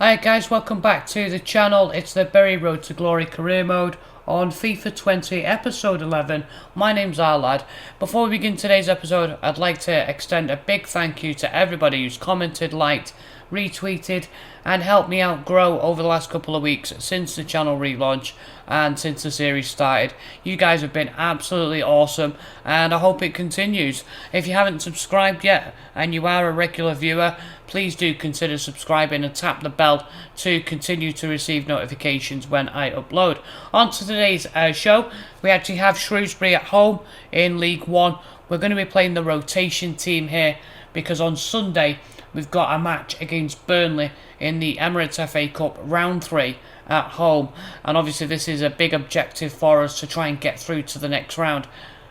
Hi guys, welcome back to the channel. It's the Berry Road to Glory Career Mode on FIFA 20 episode 11. My name's Arlad. Before we begin today's episode, I'd like to extend a big thank you to everybody who's commented, liked, retweeted and helped me out grow over the last couple of weeks since the channel relaunch and since the series started. You guys have been absolutely awesome and I hope it continues. If you haven't subscribed yet and you are a regular viewer, please do consider subscribing and tap the bell to continue to receive notifications when I upload. On to today's show, we actually have Shrewsbury at home in League One. We're going to be playing the rotation team here because on Sunday we've got a match against Burnley in the Emirates FA Cup round 3 at home, and obviously this is a big objective for us to try and get through to the next round.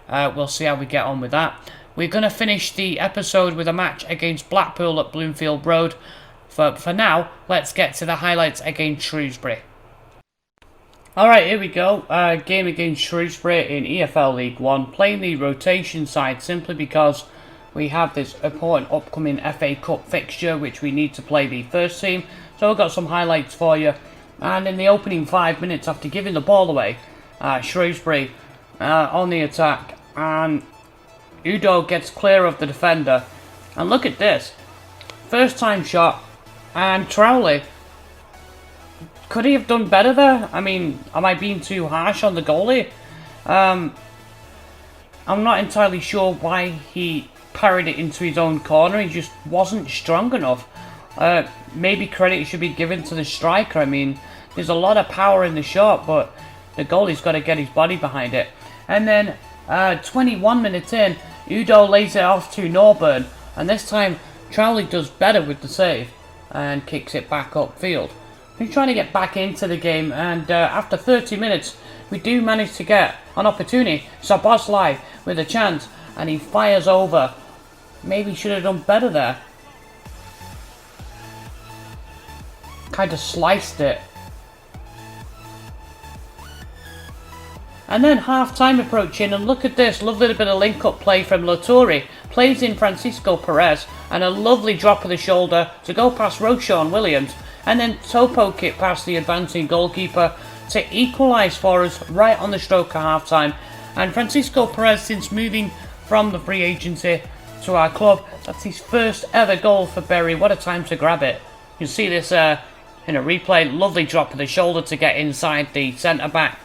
We'll see how we get on with that. We're going to finish the episode with a match against Blackpool at Bloomfield Road. For now, let's get to the highlights against Shrewsbury. Alright, here we go. Game against Shrewsbury in EFL League 1. Playing the rotation side simply because we have this important upcoming FA Cup fixture which we need to play the first team. So I've got some highlights for you. And in the opening 5 minutes after giving the ball away, Shrewsbury on the attack, and Udo gets clear of the defender. And look at this. First time shot, and Crowley. Could he have done better there? I mean, am I being too harsh on the goalie? I'm not entirely sure why he parried it into his own corner. He just wasn't strong enough. Maybe credit should be given to the striker. I mean, there's a lot of power in the shot, but the goalie's got to get his body behind it. And then 21 minutes in, Udo lays it off to Norburn, and this time Crowley does better with the save and kicks it back upfield. He's trying to get back into the game, and after 30 minutes we do manage to get an opportunity. Szoboszlai with a chance, and he fires over. Maybe should have done better there. Kind of sliced it. And then half time approaching, and look at this lovely little bit of link up play from Latori. Plays in Francisco Perez, and a lovely drop of the shoulder to go past Roshan Williams, and then toe poke it past the advancing goalkeeper to equalise for us right on the stroke of half time. And Francisco Perez, since moving from the free agency to our club, that's his first ever goal for Bury. What a time to grab it. You see this in a replay. Lovely drop of the shoulder to get inside the centre back,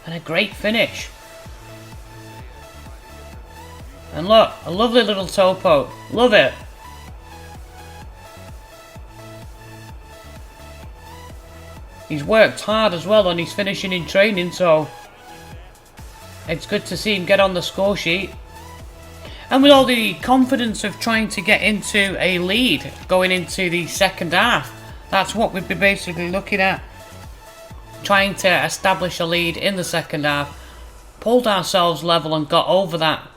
and a great finish. And look, a lovely little toe poke. Love it. He's worked hard as well on his finishing in training, so it's good to see him get on the score sheet. And with all the confidence of trying to get into a lead going into the second half, that's what we'd be basically looking at. Trying to establish a lead in the second half. Pulled ourselves level and got over that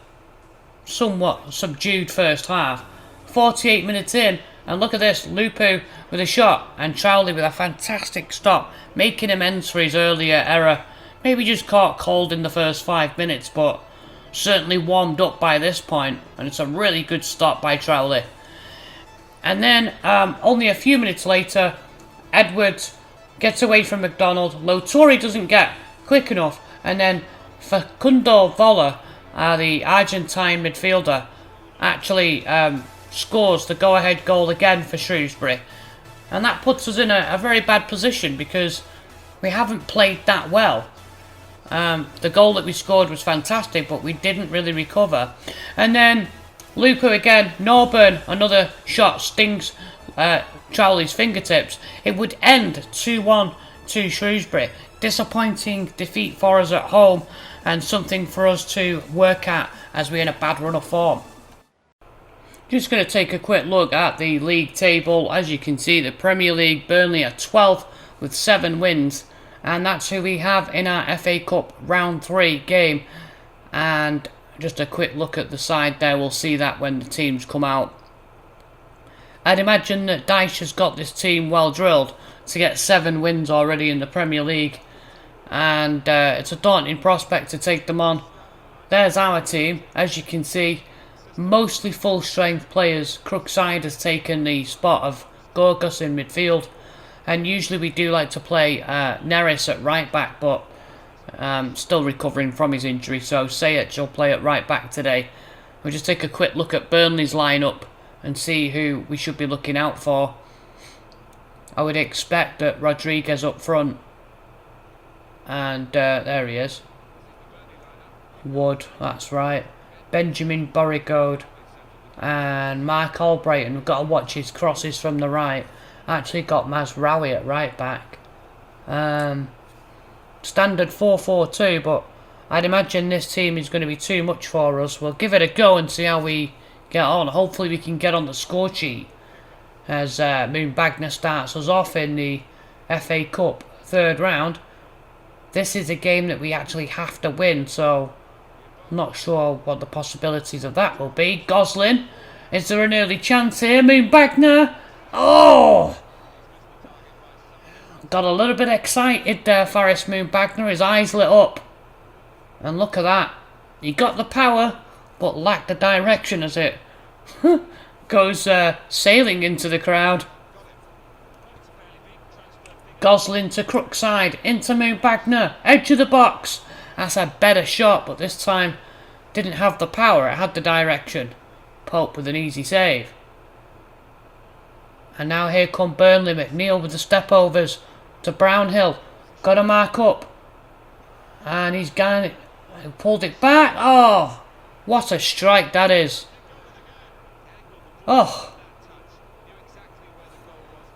somewhat subdued first half. 48 minutes in, and look at this, Lupu with a shot and Crowley with a fantastic stop, making amends for his earlier error. Maybe just caught cold in the first 5 minutes, but certainly warmed up by this point, and it's a really good stop by Crowley. And then only a few minutes later, Edwards gets away from McDonald. Latori doesn't get quick enough, and then Facundo Vola, the Argentine midfielder, actually scores the go-ahead goal again for Shrewsbury. And that puts us in a very bad position because we haven't played that well. The goal that we scored was fantastic, but we didn't really recover. And then Lupu again, Norburn, another shot stings Crowley's fingertips. It would end 2-1 to Shrewsbury. Disappointing defeat for us at home, and something for us to work at as we're in a bad run of form. Just going to take a quick look at the league table. As you can see, the Premier League, Burnley are 12th with 7 wins, and that's who we have in our FA Cup round 3 game. And just a quick look at the side there, we'll see that when the teams come out. I'd imagine that Dyche has got this team well drilled to get 7 wins already in the Premier League, and it's a daunting prospect to take them on. There's our team, as you can see, mostly full strength players. Crookside has taken the spot of Gorgas in midfield, And usually we do like to play Neris at right back, but still recovering from his injury, so Sayach will play at right back today. We'll just take a quick look at Burnley's lineup and see who we should be looking out for. I would expect that Rodriguez up front, and there he is. Wood, that's right. Benjamin Borigode and Mark Albrighton. We've got to watch his crosses from the right. Actually got Mazraoui at right back. Standard 4-4-2, but I'd imagine this team is going to be too much for us. We'll give it a go and see how we get on. Hopefully we can get on the score sheet as Moon Bagner starts us off in the FA Cup third round. This is a game that we actually have to win, so I'm not sure what the possibilities of that will be. Goslin, is there an early chance here? Moon Bagner, oh! Got a little bit excited there, Faris Moon Bagner. His eyes lit up. And look at that. He got the power, but lacked the direction as it goes sailing into the crowd. Goslin to Crookside, into Moon Bagner, edge of the box. That's a better shot, but this time didn't have the power, it had the direction. Pope with an easy save. And now here come Burnley. McNeil with the step overs to Brownhill. Got to mark up. And he's gone. Pulled it back. Oh, what a strike that is. Oh.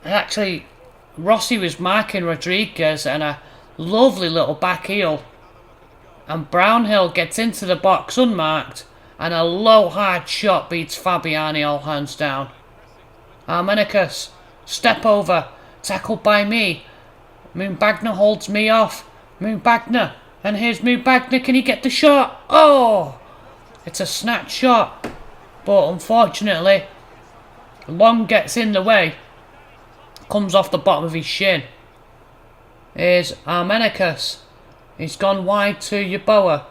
Actually, Rossi was marking Rodriguez and a lovely little back heel. And Brownhill gets into the box unmarked. And a low hard shot beats Fabiani all hands down. Armenicus, step over, tackled by me. Moon Bagner holds me off. Moon Bagner, and here's Moon Bagner. Can he get the shot? Oh, it's a snatch shot, but unfortunately, Long gets in the way. Comes off the bottom of his shin. Here's Armenicus. He's gone wide to Yeboah.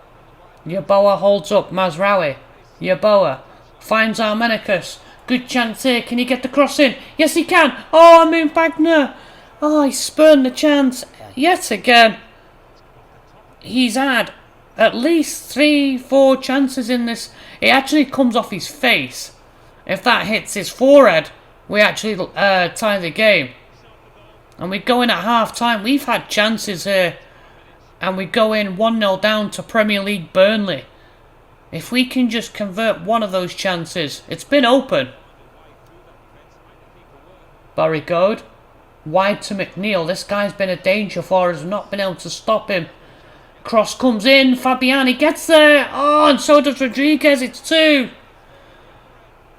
Yeboah holds up Mazraoui. Yeboah finds Armenicus. Good chance here. Can he get the cross in? Yes, he can. Oh, Moon Bagner. Oh, he spurned the chance yet again. He's had at least 3-4 chances in this. It actually comes off his face. If that hits his forehead, we actually tie the game. And we go in at half time. We've had chances here. And we go in 1-0 down to Premier League Burnley. If we can just convert one of those chances. It's been open. Borigode. Wide to McNeil. This guy's been a danger for us. We've not been able to stop him. Cross comes in. Fabiani gets there. Oh, and so does Rodriguez. It's 2.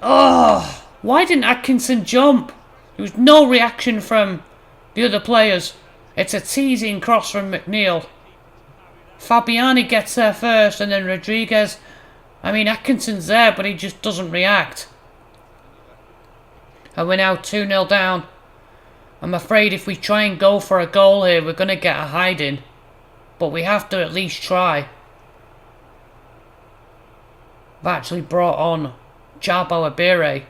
Oh, why didn't Atkinson jump? There was no reaction from the other players. It's a teasing cross from McNeil. Fabiani gets there first and then Rodriguez. I mean, Atkinson's there, but he just doesn't react. And we're now 2-0 down. I'm afraid if we try and go for a goal here, we're going to get a hiding. But we have to at least try. I've actually brought on Jabo Abire,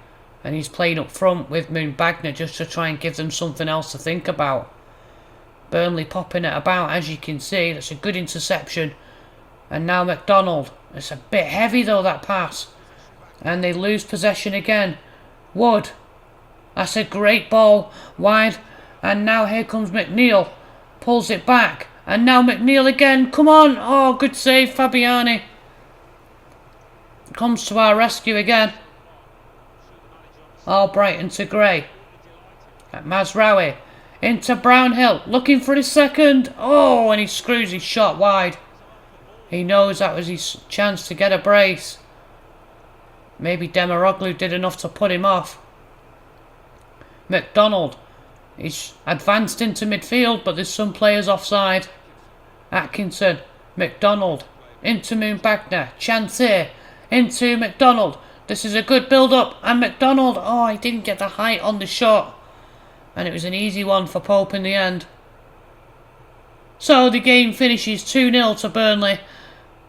and he's playing up front with Moon Bagner just to try and give them something else to think about. Burnley popping it about, as you can see. That's a good interception. And now McDonald. It's a bit heavy though, that pass. And they lose possession again. Wood. That's a great ball. Wide. And now here comes McNeil. Pulls it back. And now McNeil again. Come on. Oh, good save, Fabiani. Comes to our rescue again. Albrighton to Gray. At Mazraoui. Into Brownhill. Looking for his second. Oh, and he screws his shot wide. He knows that was his chance to get a brace. Maybe Demiroglu did enough to put him off. McDonald. He's advanced into midfield, but there's some players offside. Atkinson. McDonald. Into Moon Bagner. Chance here. Into McDonald. This is a good build-up. And McDonald. Oh, he didn't get the height on the shot. And it was an easy one for Pope in the end. So the game finishes 2-0 to Burnley.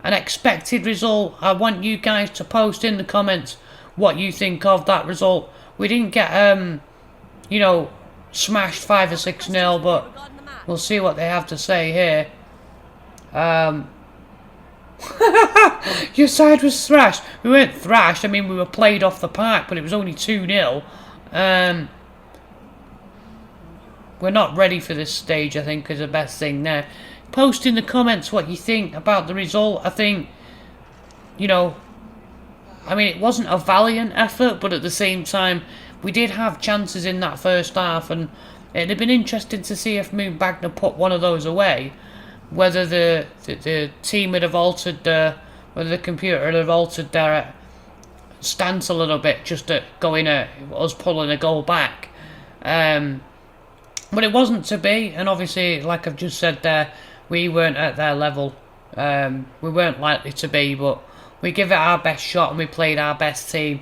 An expected result. I want you guys to post in the comments what you think of that result. We didn't get, smashed 5 or 6-0, but we'll see what they have to say here. Your side was thrashed. We weren't thrashed, I mean we were played off the park, but it was only 2-0. We're not ready for this stage, I think, is the best thing there. Post in the comments what you think about the result. I think, you know, I mean, it wasn't a valiant effort, but at the same time, we did have chances in that first half, and it'd have been interesting to see if Moon Bagner put one of those away, whether the team would have altered, whether the computer would have altered their stance a little bit, just at going us pulling a goal back. But it wasn't to be, and obviously, like I've just said there, we weren't at their level. We weren't likely to be, but we give it our best shot and we played our best team.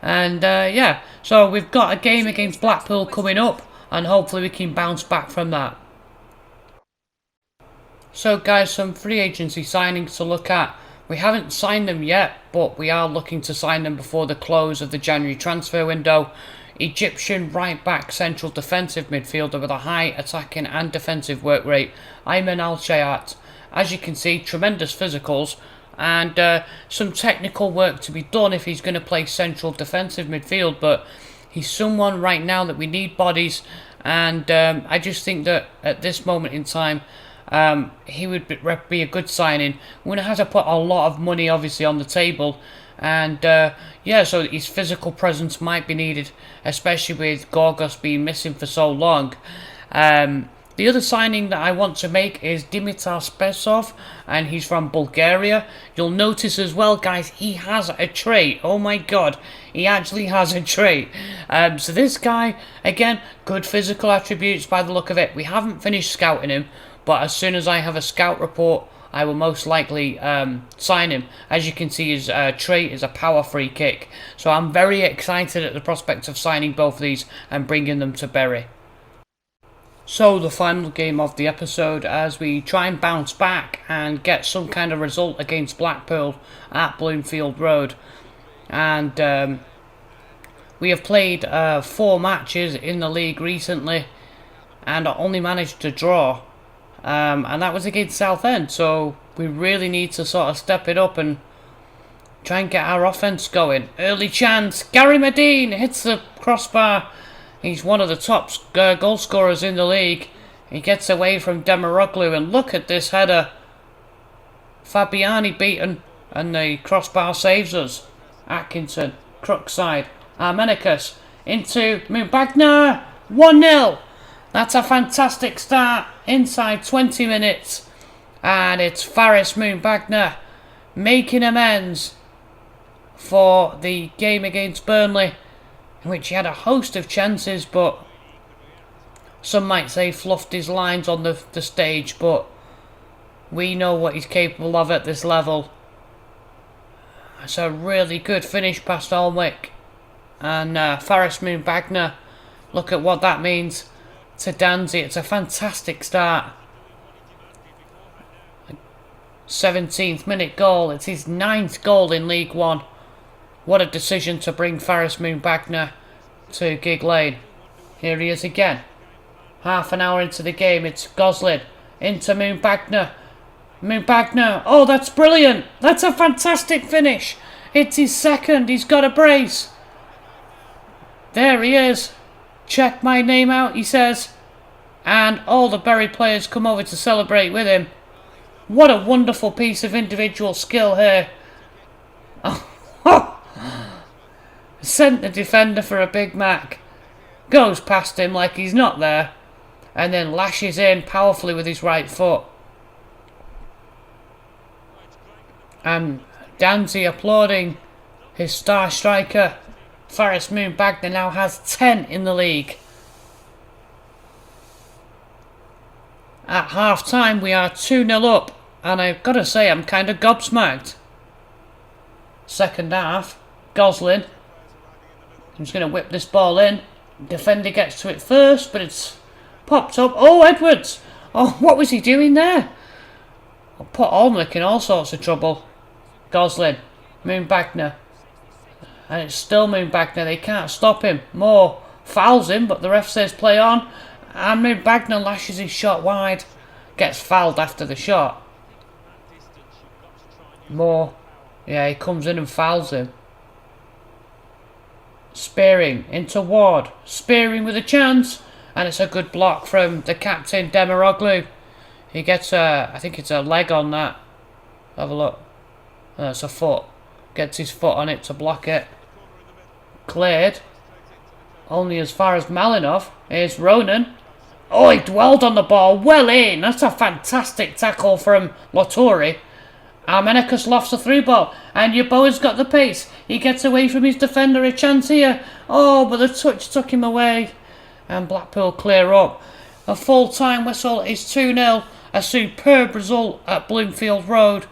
And yeah, so we've got a game against Blackpool coming up, and hopefully we can bounce back from that. So guys, some free agency signings to look at. We haven't signed them yet, but we are looking to sign them before the close of the January transfer window. Egyptian right-back central defensive midfielder with a high attacking and defensive work rate, Ayman Al-Shayat. As you can see, tremendous physicals and some technical work to be done if he's going to play central defensive midfield, but he's someone right now that we need bodies, and I just think that at this moment in time, he would be a good signing. We're going to have to put a lot of money obviously on the table, and yeah, so his physical presence might be needed, especially with Gorgos being missing for so long. The other signing that I want to make is Dimitar Spesov, and he's from Bulgaria. You'll notice as well, guys, he has a trait. Oh my god, he actually has a trait. So this guy, again, good physical attributes by the look of it. We haven't finished scouting him, but as soon as I have a scout report, I will most likely sign him. As you can see, his trait is a power free kick. So I'm very excited at the prospect of signing both of these and bringing them to Bury. So the final game of the episode, as we try and bounce back and get some kind of result against Blackpool at Bloomfield Road. And we have played 4 matches in the league recently and only managed to draw. And that was against Southend, so we really need to sort of step it up and try and get our offence going. Early chance, Gary Medine hits the crossbar. He's one of the top goal scorers in the league. He gets away from Demiroglu, and look at this header. Fabiani beaten, and the crossbar saves us. Atkinson, crook side, Armenicus into Mubagna, 1-0. That's a fantastic start inside 20 minutes. And it's Faris Mubagna making amends for the game against Burnley, in which he had a host of chances, but some might say fluffed his lines on the stage, but we know what he's capable of at this level. It's a really good finish past Alnwick. And Faris Mubagna, look at what that means to Danzi. It's a fantastic start. 17th minute goal. It's his 9th goal in League One. What a decision to bring Faris Mubagna to Gig Lane. Here he is again. Half an hour into the game, it's Goslin into Mubagna. Mubagna, oh, that's brilliant. That's a fantastic finish. It's his 2nd. He's got a brace. There he is. Check my name out, he says. And all the Bury players come over to celebrate with him. What a wonderful piece of individual skill here. Sent the defender for a Big Mac. Goes past him like he's not there. And then lashes in powerfully with his right foot. And Danzi applauding his star striker. Faris Mubagna now has 10 in the league. At half time we are 2-0 up, and I've got to say I'm kind of gobsmacked. Second half, Goslin. He's going to whip this ball in. Defender gets to it first, but it's popped up. Oh, Edwards! Oh, what was he doing there? I'll put Alnwick in all sorts of trouble. Goslin, Mubagna. And it's still Mubagna, they can't stop him. More fouls him, but the ref says play on. And Bagner lashes his shot wide. Gets fouled after the shot. Moore. Yeah, he comes in and fouls him. Spearing into Ward. Spearing with a chance. And it's a good block from the captain, Demiroglu. He gets I think it's a leg on that. Have a look. It's a foot. Gets his foot on it to block it. Cleared. Only as far as Malinov. Here's Ronan. Oh, he dwelled on the ball. Well in. That's a fantastic tackle from Loturi. Armenicus lofts a through ball. And Yeboah's got the pace. He gets away from his defender. A chance here. Oh, but the touch took him away. And Blackpool clear up. A full-time whistle is 2-0. A superb result at Bloomfield Road.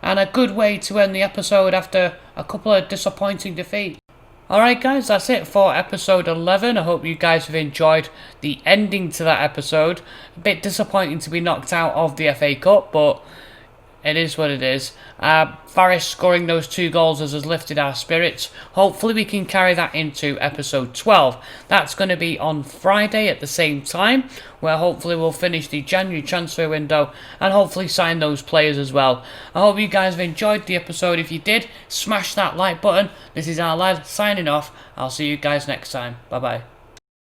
And a good way to end the episode after a couple of disappointing defeats. Alright guys, that's it for episode 11. I hope you guys have enjoyed the ending to that episode. A bit disappointing to be knocked out of the FA Cup, but it is what it is. Faris scoring those 2 goals has lifted our spirits. Hopefully we can carry that into episode 12. That's going to be on Friday at the same time, where hopefully we'll finish the January transfer window and hopefully sign those players as well. I hope you guys have enjoyed the episode. If you did, smash that like button. This is our lad signing off. I'll see you guys next time. Bye bye.